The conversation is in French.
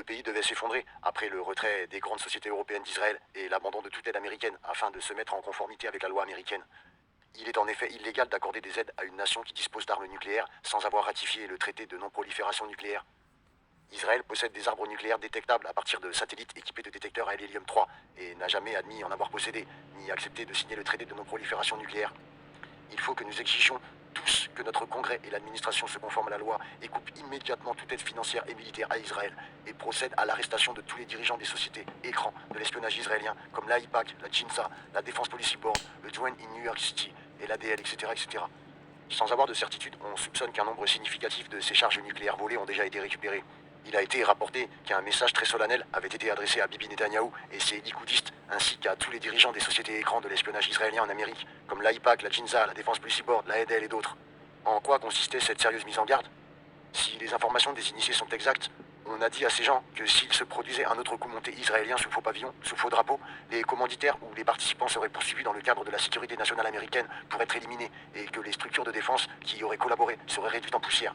pays devait s'effondrer après le retrait des grandes sociétés européennes d'Israël et l'abandon de toute aide américaine afin de se mettre en conformité avec la loi américaine. Il est en effet illégal d'accorder des aides à une nation qui dispose d'armes nucléaires sans avoir ratifié le traité de non-prolifération nucléaire. Israël possède des arbres nucléaires détectables à partir de satellites équipés de détecteurs à l'hélium-3 et n'a jamais admis en avoir possédé, ni accepté de signer le traité de non-prolifération nucléaire. Il faut que nous exigions tous que notre Congrès et l'administration se conforment à la loi et coupent immédiatement toute aide financière et militaire à Israël et procèdent à l'arrestation de tous les dirigeants des sociétés écrans de l'espionnage israélien comme l'AIPAC, la GINSA, la Defense Policy Board, le Joint in New York City et l'ADL, etc., etc. Sans avoir de certitude, on soupçonne qu'un nombre significatif de ces charges nucléaires volées ont déjà été récupérées. Il a été rapporté qu'un message très solennel avait été adressé à Bibi Netanyahou et ses likoudistes, ainsi qu'à tous les dirigeants des sociétés écrans de l'espionnage israélien en Amérique, comme l'AIPAC, la GINSA, la Defense Policy Board, la ADL et d'autres. En quoi consistait cette sérieuse mise en garde? Si les informations des initiés sont exactes, on a dit à ces gens que s'il se produisait un autre coup monté israélien sous faux pavillon, sous faux drapeau, les commanditaires ou les participants seraient poursuivis dans le cadre de la sécurité nationale américaine pour être éliminés et que les structures de défense qui y auraient collaboré seraient réduites en poussière.